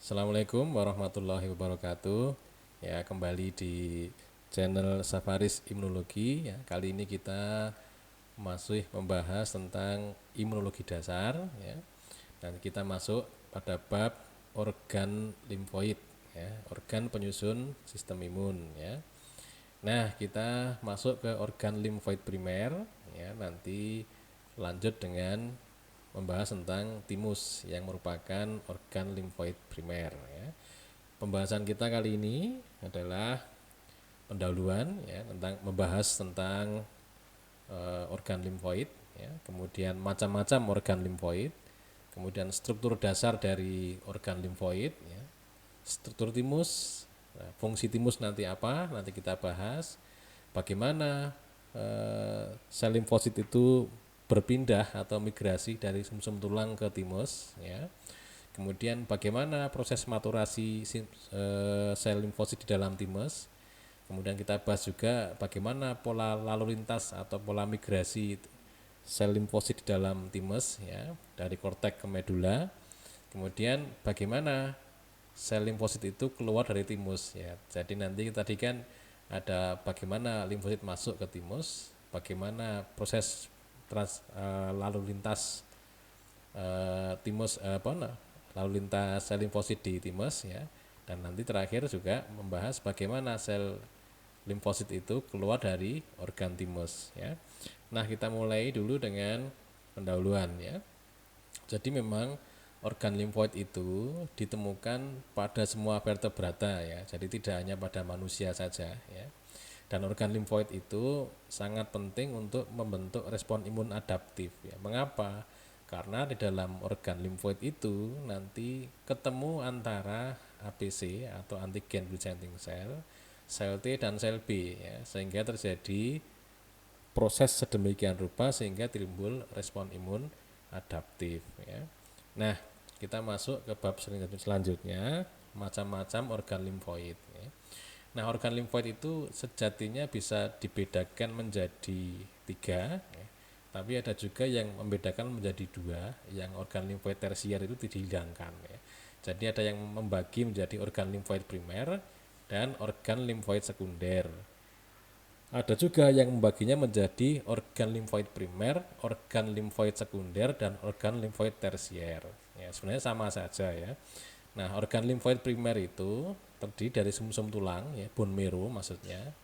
Assalamualaikum warahmatullahi wabarakatuh. Ya, kembali di channel Safaris Imunologi. Ya, kali ini kita masih membahas tentang imunologi dasar. Ya, dan kita masuk pada bab organ limfoid. Ya, organ penyusun sistem imun. Ya, nah kita masuk ke organ limfoid primer. Ya, nanti lanjut dengan membahas tentang timus yang merupakan organ limfoid primer ya. Pembahasan kita kali ini adalah pendahuluan ya, tentang membahas tentang organ limfoid ya, kemudian macam-macam organ limfoid, kemudian struktur dasar dari organ limfoid ya, struktur timus, nah, fungsi timus nanti apa, nanti kita bahas bagaimana sel limfosit itu berpindah atau migrasi dari sumsum tulang ke timus ya. Kemudian bagaimana proses maturasi sel limfosit di dalam timus. Kemudian kita bahas juga bagaimana pola lalu lintas atau pola migrasi sel limfosit di dalam timus ya, dari korteks ke medula. Kemudian bagaimana sel limfosit itu keluar dari timus ya. Jadi nanti tadi kan ada bagaimana limfosit masuk ke timus, bagaimana proses lalu lintas timus lalu lintas sel limfosit di timus ya. Dan nanti terakhir juga membahas bagaimana sel limfosit itu keluar dari organ timus ya. Nah, kita mulai dulu dengan pendahuluan ya. Jadi memang organ limfoid itu ditemukan pada semua vertebrata ya. Jadi tidak hanya pada manusia saja ya. Dan organ limfoid itu sangat penting untuk membentuk respon imun adaptif ya. Mengapa? Karena di dalam organ limfoid itu nanti ketemu antara APC atau antigen presenting cell, sel T dan sel B ya, sehingga terjadi proses sedemikian rupa sehingga timbul respon imun adaptif ya. Nah, kita masuk ke bab selanjutnya, macam-macam organ limfoid ya. Nah, organ limfoid itu sejatinya bisa dibedakan menjadi tiga ya. Tapi ada juga yang membedakan menjadi dua, yang organ limfoid tersier itu dihilangkan ya. Jadi ada yang membagi menjadi organ limfoid primer dan organ limfoid sekunder. Ada juga yang membaginya menjadi organ limfoid primer, organ limfoid sekunder, dan organ limfoid tersier. Ya, sebenarnya sama saja ya. Nah, organ limfoid primer itu terdiri dari sumsum tulang, ya, bone marrow maksudnya,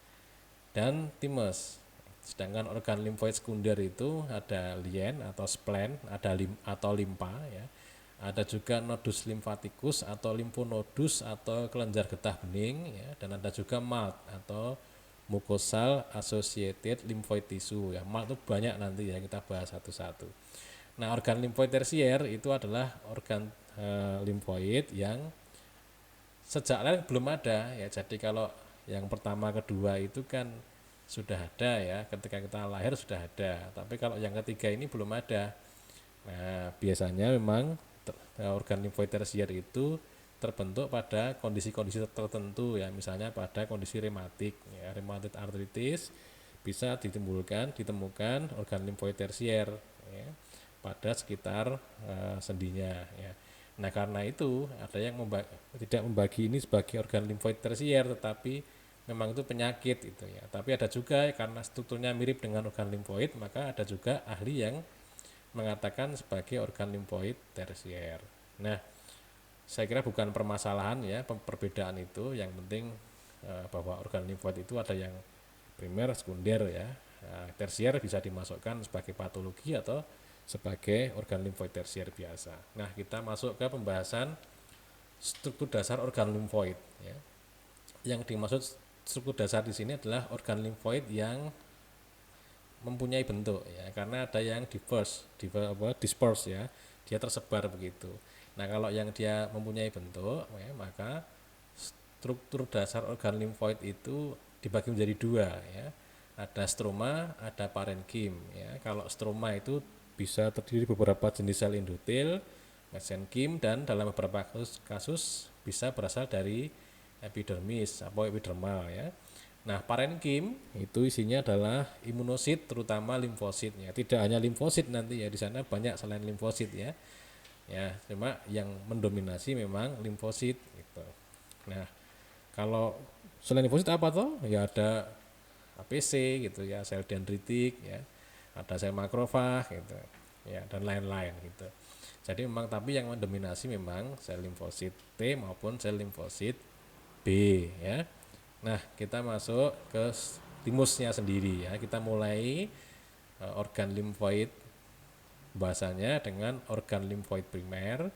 dan timus. Sedangkan organ limfoid sekunder itu ada lien atau spleen, ada atau limpa, ya. Ada juga nodus limfaticus atau limfonodus atau kelenjar getah bening, ya, dan ada juga MALT atau mucosal associated lymphoid tissue ya. MALT itu banyak nanti ya, kita bahas satu-satu. Nah, organ limfoid tersier itu adalah organ limfoid yang sejak lahir belum ada ya. Jadi kalau yang pertama kedua itu kan sudah ada ya, ketika kita lahir sudah ada, tapi kalau yang ketiga ini belum ada. Nah, biasanya memang organ limfoid tersier itu terbentuk pada kondisi-kondisi tertentu ya, misalnya pada kondisi rematik ya, rheumatoid arthritis bisa ditemukan organ limfoid tersier ya, pada sekitar sendinya ya. Nah, karena itu ada yang tidak membagi ini sebagai organ limfoid tersier, tetapi memang itu penyakit itu ya. Tapi ada juga karena strukturnya mirip dengan organ limfoid, maka ada juga ahli yang mengatakan sebagai organ limfoid tersier. Nah, saya kira bukan permasalahan ya perbedaan itu, yang penting bahwa organ limfoid itu ada yang primer, sekunder ya. Nah, tersier bisa dimasukkan sebagai patologi atau sebagai organ limfoid tersier biasa. Nah, kita masuk ke pembahasan struktur dasar organ limfoid ya. Yang dimaksud struktur dasar di sini adalah organ limfoid yang mempunyai bentuk ya, karena ada yang disperse ya, dia tersebar begitu. Nah, kalau yang dia mempunyai bentuk ya, maka struktur dasar organ limfoid itu dibagi menjadi dua ya. Ada stroma, ada parenkim ya. Kalau stroma itu bisa terdiri beberapa jenis sel endotel, mesenkim, dan dalam beberapa kasus bisa berasal dari epidermis atau epidermal ya. Nah, parenkim itu isinya adalah imunosit, terutama limfosit ya. Tidak hanya limfosit nanti ya, di sana banyak selain limfosit ya. ya. Cuma yang mendominasi memang limfosit gitu. Nah, kalau selain limfosit apa toh? Ya ada APC gitu ya, sel dendritik ya, ada sel makrofag gitu ya, dan lain-lain gitu. Jadi memang tapi yang mendominasi memang sel limfosit T maupun sel limfosit B ya. Nah, kita masuk ke timusnya sendiri ya. Kita mulai organ limfoid, bahasanya dengan organ limfoid primer.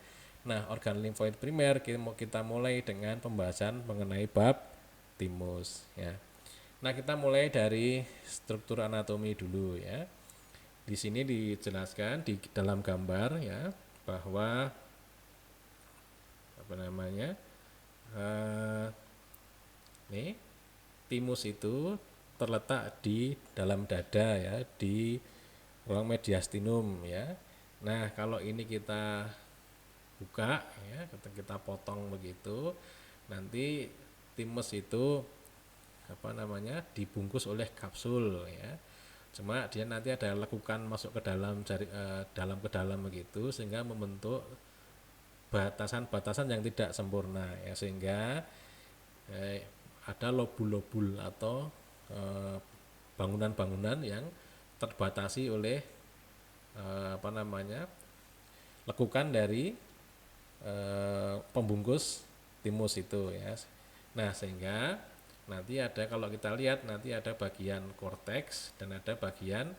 Nah, organ limfoid primer kita mulai dengan pembahasan mengenai bab timus ya. Nah, kita mulai dari struktur anatomi dulu ya. Di sini dijelaskan di dalam gambar ya bahwa apa namanya? Nih, timus itu terletak di dalam dada ya, di ruang mediastinum ya. Nah, kalau ini kita buka ya, kita potong begitu, nanti timus itu apa namanya? Dibungkus oleh kapsul ya. Cuma dia nanti ada lekukan masuk ke dalam dalam ke dalam begitu sehingga membentuk batasan-batasan yang tidak sempurna ya, sehingga ada lobul-lobul atau bangunan-bangunan yang terbatasi oleh apa namanya lekukan dari pembungkus timus itu ya. Nah, sehingga nanti ada, kalau kita lihat nanti ada bagian korteks dan ada bagian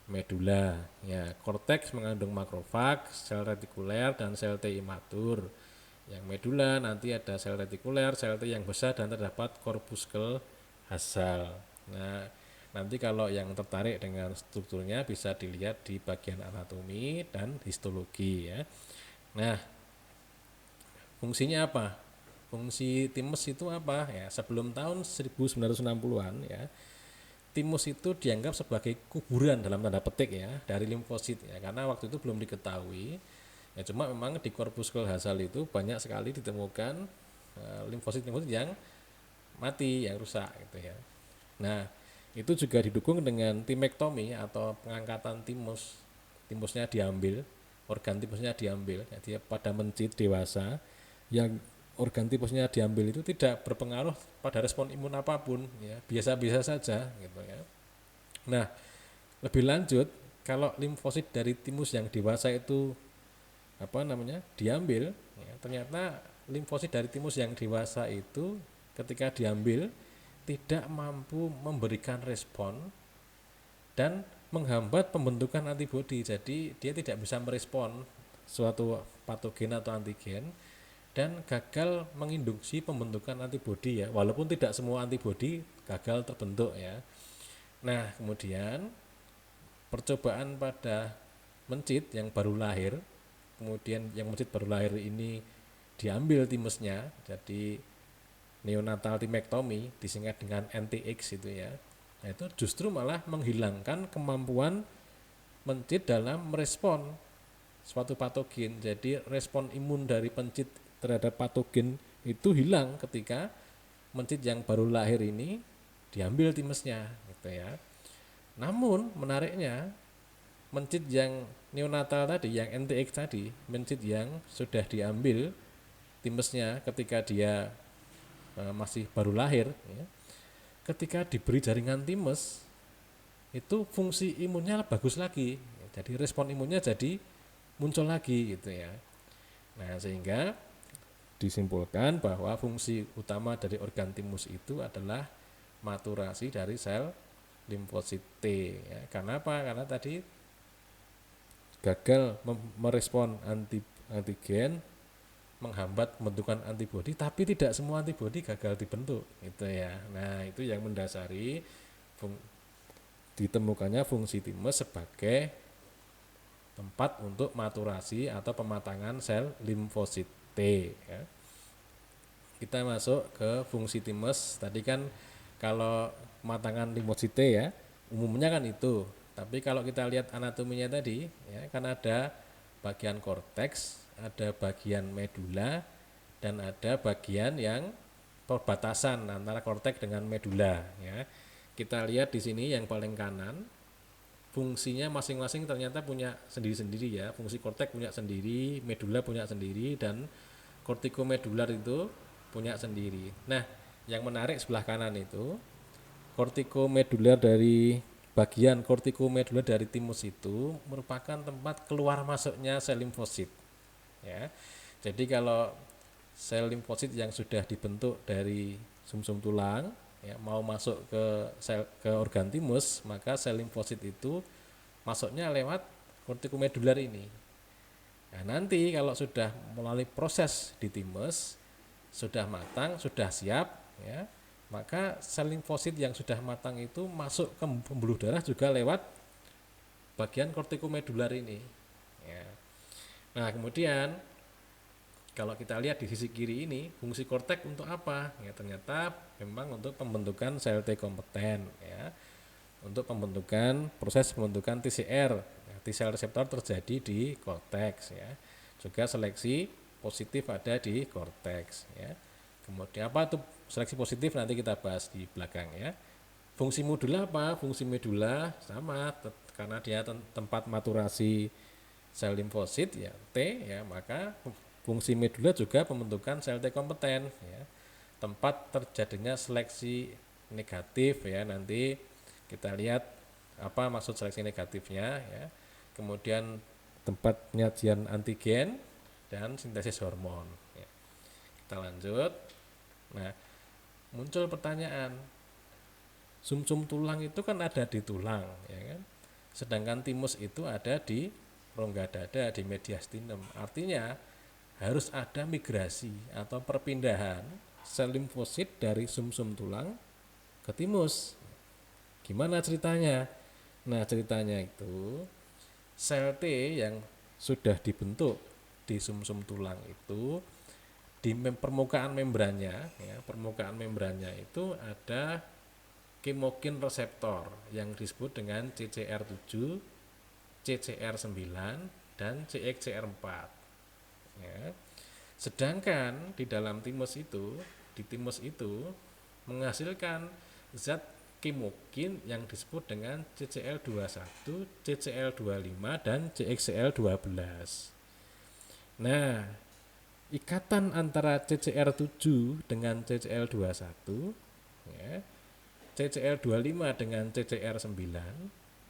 medula ya. Korteks mengandung makrofag, sel retikuler dan sel T imatur. Yang medula nanti ada sel retikuler, sel T yang besar dan terdapat korpuskel basal. Nah, nanti kalau yang tertarik dengan strukturnya bisa dilihat di bagian anatomi dan histologi ya. Nah, fungsinya apa? Fungsi timus itu apa ya? Sebelum tahun 1960-an ya, timus itu dianggap sebagai kuburan dalam tanda petik ya dari limfosit ya, karena waktu itu belum diketahui ya. Cuma memang di korpuskel basal itu banyak sekali ditemukan limfosit yang mati, yang rusak gitu ya. Nah, itu juga didukung dengan timektomi atau pengangkatan timus. Timusnya diambil, organ timusnya diambil. Jadi pada mencit dewasa yang organ timusnya diambil itu tidak berpengaruh pada respon imun apapun ya, biasa-biasa saja gitu ya. Nah, lebih lanjut, kalau limfosit dari timus yang dewasa itu apa namanya diambil ya, ternyata limfosit dari timus yang dewasa itu ketika diambil tidak mampu memberikan respon dan menghambat pembentukan antibodi. Jadi dia tidak bisa merespon suatu patogen atau antigen dan gagal menginduksi pembentukan antibodi ya, walaupun tidak semua antibodi gagal terbentuk ya. Nah, kemudian percobaan pada mencit yang baru lahir, kemudian yang mencit baru lahir ini diambil timusnya, jadi neonatal timektomi disingkat dengan NTX itu ya. Nah, itu justru malah menghilangkan kemampuan mencit dalam merespon suatu patogen. Jadi respon imun dari pencit terhadap patogen itu hilang ketika mencit yang baru lahir ini diambil timusnya gitu ya. Namun menariknya, mencit yang neonatal tadi, yang NTX tadi, mencit yang sudah diambil timusnya ketika dia masih baru lahir ya, ketika diberi jaringan timus itu fungsi imunnya bagus lagi, jadi respon imunnya jadi muncul lagi gitu ya. Nah, sehingga disimpulkan bahwa fungsi utama dari organ timus itu adalah maturasi dari sel limfosit T ya. Karena apa? Karena tadi gagal merespon antigen, menghambat pembentukan antibodi, tapi tidak semua antibodi gagal dibentuk gitu ya. Nah, itu yang mendasari ditemukannya fungsi timus sebagai tempat untuk maturasi atau pematangan sel limfosit T ya. Kita masuk ke fungsi timus. Tadi kan kalau pematangan limfosit T ya, umumnya kan itu. Tapi kalau kita lihat anatominya tadi ya, kan ada bagian korteks, ada bagian medula, dan ada bagian yang perbatasan antara korteks dengan medula ya. Kita lihat di sini yang paling kanan fungsinya masing-masing ternyata punya sendiri-sendiri ya. Fungsi korteks punya sendiri, medula punya sendiri, dan kortikomedular itu punya sendiri. Nah, yang menarik sebelah kanan itu kortikomedular dari bagian kortikomedular dari timus itu merupakan tempat keluar masuknya sel limfosit ya. Jadi kalau sel limfosit yang sudah dibentuk dari sumsum tulang ya mau masuk ke sel ke organ timus, maka sel limfosit itu masuknya lewat kortikomedular ini. Nah, nanti kalau sudah melalui proses di timus sudah matang, sudah siap ya, maka sel limfosit yang sudah matang itu masuk ke pembuluh darah juga lewat bagian kortikomedular ini ya. Nah, kemudian kalau kita lihat di sisi kiri ini fungsi korteks untuk apa ya, ternyata memang untuk pembentukan sel T kompeten ya, untuk pembentukan proses pembentukan TCR ya, T sel reseptor terjadi di korteks ya, juga seleksi positif ada di korteks ya. Kemudian apa itu seleksi positif nanti kita bahas di belakang ya. Fungsi medula apa? Fungsi medula sama karena dia tempat maturasi sel limfosit ya T ya, maka fungsi medula juga pembentukan sel T kompeten ya. Tempat terjadinya seleksi negatif ya, nanti kita lihat apa maksud seleksi negatifnya ya. Kemudian tempat penyajian antigen dan sintesis hormon ya. Kita lanjut. Nah, muncul pertanyaan, sumsum tulang itu kan ada di tulang ya kan, sedangkan timus itu ada di rongga dada, di mediastinum. Artinya harus ada migrasi atau perpindahan sel limfosit dari sumsum tulang ke timus. Gimana ceritanya? Nah, ceritanya itu sel T yang sudah dibentuk di sumsum tulang itu di permukaan membrannya ya, permukaan membrannya itu ada kemokin reseptor yang disebut dengan CCR7, CCR9 dan CXCR4 ya. Sedangkan di dalam timus itu, di timus itu menghasilkan zat kemokin yang disebut dengan CCL21, CCL25 dan CXCL12. Nah, ikatan antara CCR7 dengan CCL21 ya, CCL25 dengan CCR9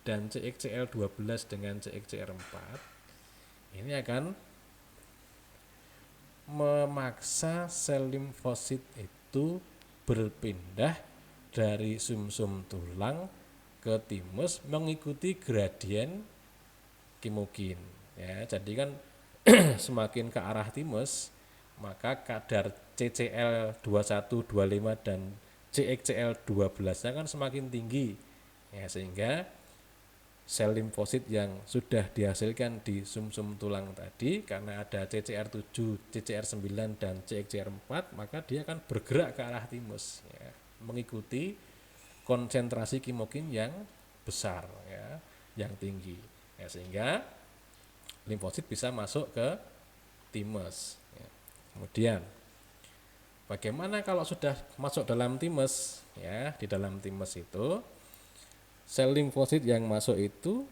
dan CXCL12 dengan CXCR4 ini akan memaksa sel limfosit itu berpindah dari sumsum tulang ke timus mengikuti gradien kemokin ya. Jadi kan semakin ke arah timus maka kadar CCL21, 25 dan CXCL12 kan semakin tinggi ya, sehingga sel limfosit yang sudah dihasilkan di sumsum tulang tadi karena ada CCR7, CCR9 dan CXCR4 maka dia akan bergerak ke arah timus ya, mengikuti konsentrasi kemokin yang besar ya, yang tinggi ya, sehingga limfosit bisa masuk ke timus ya. Kemudian bagaimana kalau sudah masuk dalam timus ya, di dalam timus itu sel limfosit yang masuk itu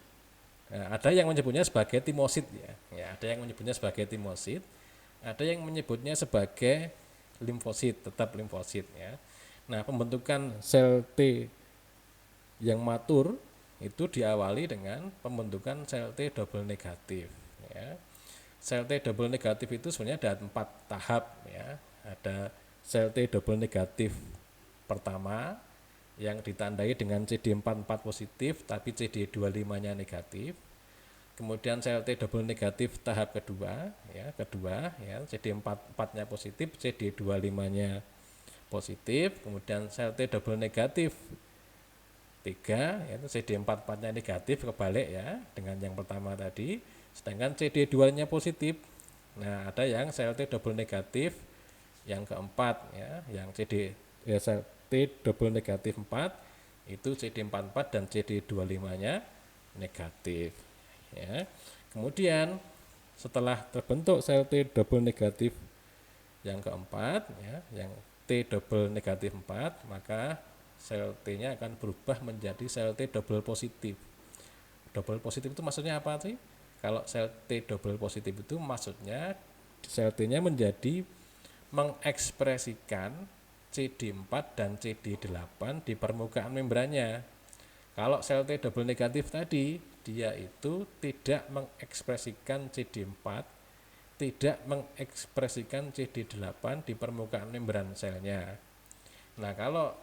ada yang menyebutnya sebagai timosit ya, ada yang menyebutnya sebagai timosit, ada yang menyebutnya sebagai limfosit, tetap limfosit ya. Nah, pembentukan sel T yang matur itu diawali dengan pembentukan sel T double negatif ya. Sel T double negatif itu sebenarnya ada 4 tahap ya. Ada sel T double negatif pertama yang ditandai dengan CD44 positif tapi CD25-nya negatif. Kemudian sel T double negatif tahap kedua ya, CD44-nya positif, CD25-nya positif. Kemudian sel T double negatif 3 yaitu CD44-nya negatif, kebalik ya dengan yang pertama tadi, sedangkan CD2-nya positif. Nah, ada yang sel T double negatif yang keempat ya, yang sel T double negatif 4 itu CD44 dan CD25-nya negatif ya. Kemudian setelah terbentuk sel T double negatif yang keempat ya, yang T double negatif 4, maka sel T-nya akan berubah menjadi sel T double positif. double positif itu maksudnya apa sih? Kalau sel T double positif itu maksudnya sel T-nya menjadi mengekspresikan CD4 dan CD8 di permukaan membrannya. Kalau sel T double negatif tadi, dia itu tidak mengekspresikan CD4, tidak mengekspresikan CD8 di permukaan membran selnya. Nah, kalau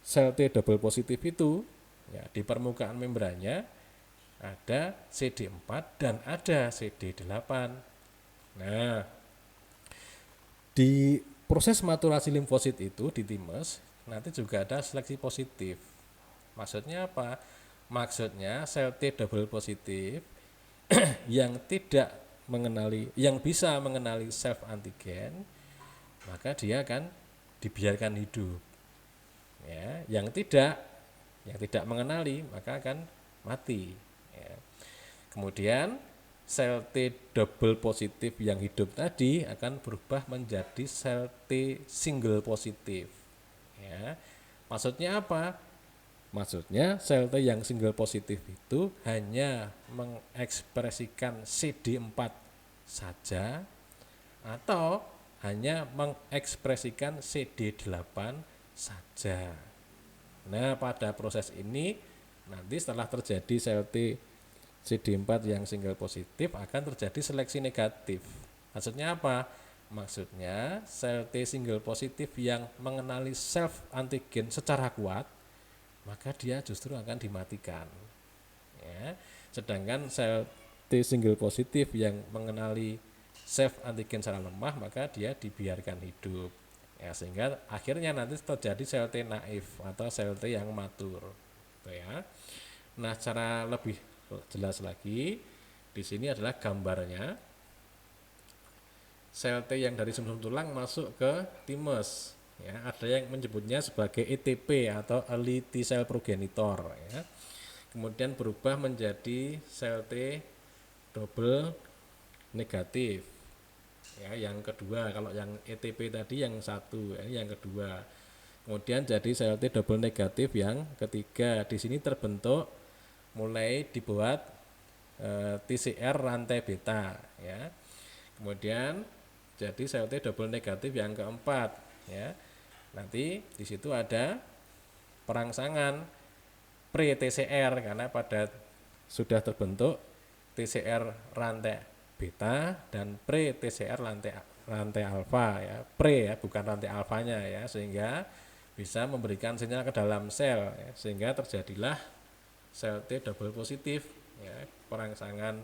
sel T double positif itu, ya, di permukaan membrannya ada CD4 dan ada CD8. Nah, di proses maturasi limfosit itu di timus nanti juga ada seleksi positif. Maksudnya apa? Maksudnya sel T double positif yang tidak mengenali, yang bisa mengenali self antigen, maka dia akan dibiarkan hidup. Ya, yang tidak mengenali maka akan mati. Ya. Kemudian sel T double positif yang hidup tadi akan berubah menjadi sel T single positif. Ya. Maksudnya apa? Maksudnya sel T yang single positif itu hanya mengekspresikan CD4 saja atau hanya mengekspresikan CD8 saja. Nah, pada proses ini nanti setelah terjadi sel T CD4 yang single positif akan terjadi seleksi negatif. Maksudnya apa? Maksudnya sel T single positif yang mengenali self antigen secara kuat, maka dia justru akan dimatikan. Ya. Sedangkan sel T single positif yang mengenali self antigen secara lemah, maka dia dibiarkan hidup. Ya, sehingga akhirnya nanti terjadi sel T naif atau sel T yang matur. Gitu ya. Nah, cara lebih jelas lagi di sini adalah gambarnya sel T yang dari sumsum tulang masuk ke timus. Ya, ada yang menyebutnya sebagai ETP atau early T cell progenitor. Ya. Kemudian berubah menjadi sel T double negatif. Ya, yang kedua, kalau yang ETP tadi yang satu, ya, yang kedua. Kemudian jadi sel T double negatif yang ketiga. Di sini terbentuk mulai dibuat TCR rantai beta, ya. Kemudian jadi sel T double negatif yang keempat, ya. Nanti di situ ada perangsangan pre-TCR karena pada sudah terbentuk TCR rantai beta dan pre-TCR rantai alfa, ya. Pre, ya, bukan rantai alfanya, ya, sehingga bisa memberikan sinyal ke dalam sel, ya, sehingga terjadilah sel T double positif, ya. Perangsangan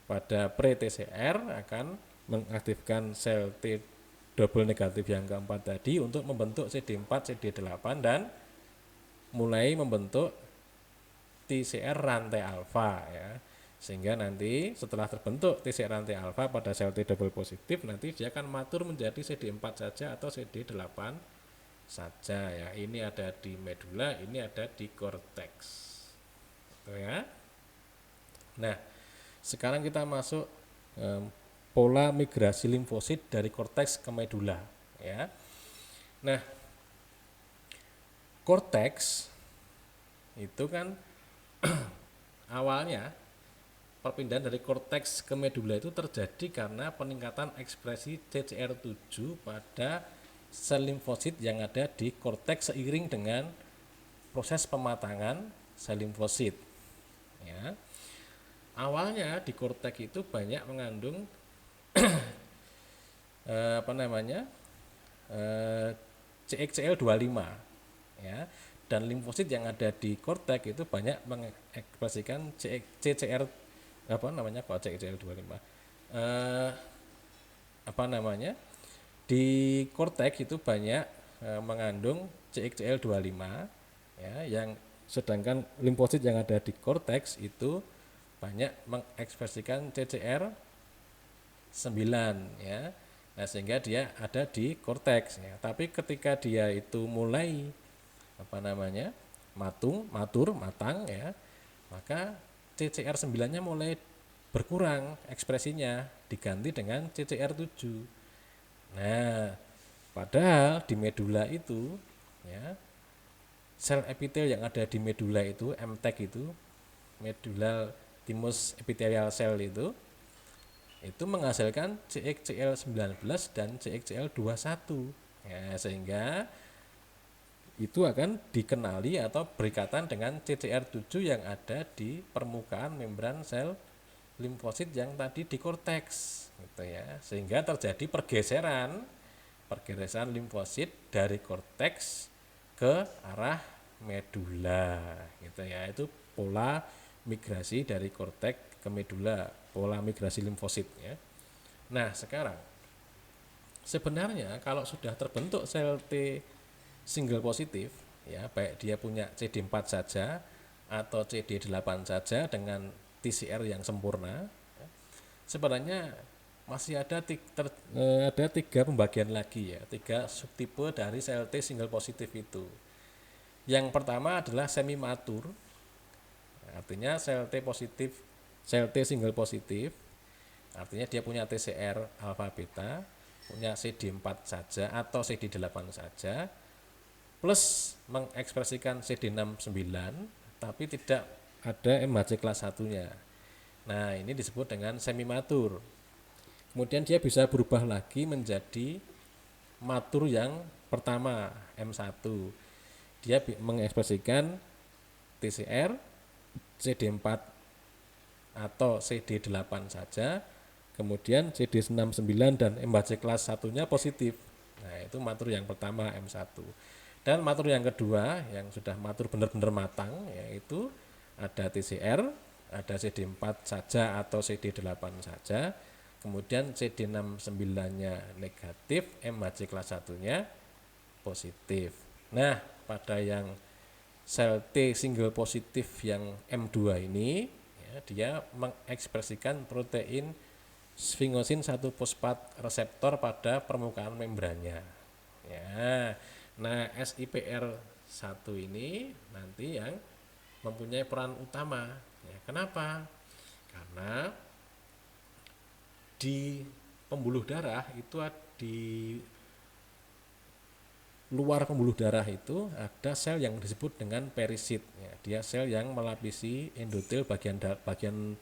pada pre-TCR akan mengaktifkan sel T double negatif yang keempat tadi untuk membentuk CD4, CD8 dan mulai membentuk TCR rantai alfa, ya. Sehingga nanti setelah terbentuk TCR rantai alfa pada sel T double positif, nanti dia akan matur menjadi CD4 saja atau CD8 saja, ya. Ini ada di medula, ini ada di korteks. Gitu ya. Nah, sekarang kita masuk pola migrasi limfosit dari korteks ke medula, ya. Nah, korteks itu kan awalnya perpindahan dari korteks ke medula itu terjadi karena peningkatan ekspresi CCR7 pada sel limfosit yang ada di korteks seiring dengan proses pematangan sel limfosit. Ya. Awalnya di korteks itu banyak mengandung CXCL25, ya, dan limfosit yang ada di korteks itu banyak mengekspresikan CCR kok CXCL25 di korteks itu banyak mengandung CXCL25, ya, yang sedangkan limfosit yang ada di korteks itu banyak mengekspresikan CCR 9, ya. Nah, sehingga dia ada di korteks, ya. Tapi ketika dia itu mulai matang, ya, maka CCR 9-nya mulai berkurang ekspresinya, diganti dengan CCR7. Nah, padahal di medula itu, ya, sel epitel yang ada di medula itu, MTEC itu medullal thymus epithelial cell itu menghasilkan CXCL19 dan CXCL21 ya, sehingga itu akan dikenali atau berikatan dengan CCR7 yang ada di permukaan membran sel limfosit yang tadi di korteks gitu ya, sehingga terjadi pergeseran limfosit dari korteks ke arah medula gitu ya. Itu pola migrasi dari korteks ke medula, pola migrasi limfosit ya. Nah, sekarang sebenarnya kalau sudah terbentuk sel T single positif ya, baik dia punya CD4 saja atau CD8 saja dengan TCR yang sempurna, ya, sebenarnya masih ada tiga pembagian lagi ya, tiga subtipe dari sel T single positif itu. Yang pertama adalah semi matur, artinya sel T single positif, artinya dia punya TCR alfa beta, punya CD4 saja atau CD8 saja, plus mengekspresikan CD69 tapi tidak ada MHC kelas 1-nya. Nah, ini disebut dengan semi matur. Kemudian dia bisa berubah lagi menjadi matur yang pertama, M1. Dia mengekspresikan TCR, CD4 atau CD8 saja, kemudian CD69 dan MHC kelas 1-nya positif. Nah, itu matur yang pertama, M1. Dan matur yang kedua, yang sudah matur benar-benar matang, yaitu ada TCR, ada CD4 saja atau CD8 saja, kemudian CD69-nya negatif, MHC kelas 1-nya positif. Nah, pada yang sel T single positif yang M2 ini, ya, dia mengekspresikan protein sfingosin 1 fosfat reseptor pada permukaan membrannya. Ya. Nah, SIPR1 ini nanti yang mempunyai peran utama. Ya, kenapa? Karena di pembuluh darah itu, di luar pembuluh darah itu ada sel yang disebut dengan perisit ya. Dia sel yang melapisi endotel bagian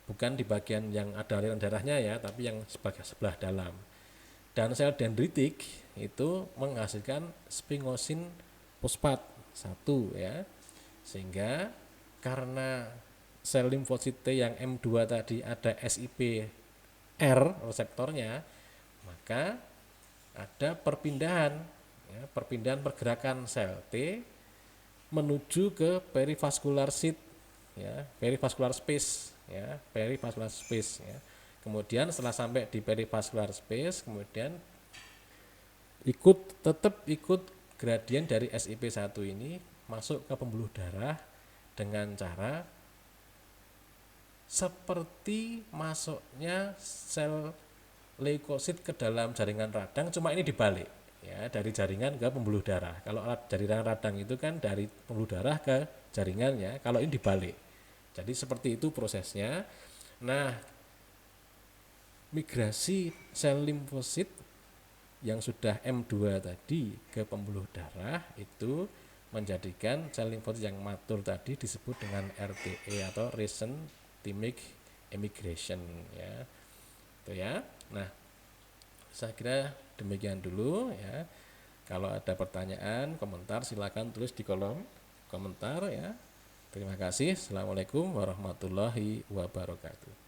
bukan di bagian yang ada aliran darahnya ya, tapi yang sebelah dalam. Dan sel dendritik itu menghasilkan sfingosin fosfat 1 ya. Sehingga karena sel limfosit T yang M2 tadi ada SIP R reseptornya, maka ada perpindahan pergerakan sel T menuju ke perivaskular sheath ya, perivaskular space ya, Kemudian setelah sampai di perivaskular space, kemudian tetap ikut gradien dari SIP1 ini masuk ke pembuluh darah dengan cara seperti masuknya sel leukosit ke dalam jaringan radang, cuma ini dibalik ya, dari jaringan ke pembuluh darah. Kalau jaringan radang itu kan dari pembuluh darah ke jaringannya, kalau ini dibalik. Jadi seperti itu prosesnya. Nah, migrasi sel limfosit yang sudah M2 tadi ke pembuluh darah itu menjadikan sel limfosit yang matur tadi disebut dengan RTE atau recent thymic emigration ya. Itu ya. Nah, saya kira demikian dulu ya. Kalau ada pertanyaan, komentar silakan tulis di kolom komentar ya. Terima kasih. Assalamualaikum warahmatullahi wabarakatuh.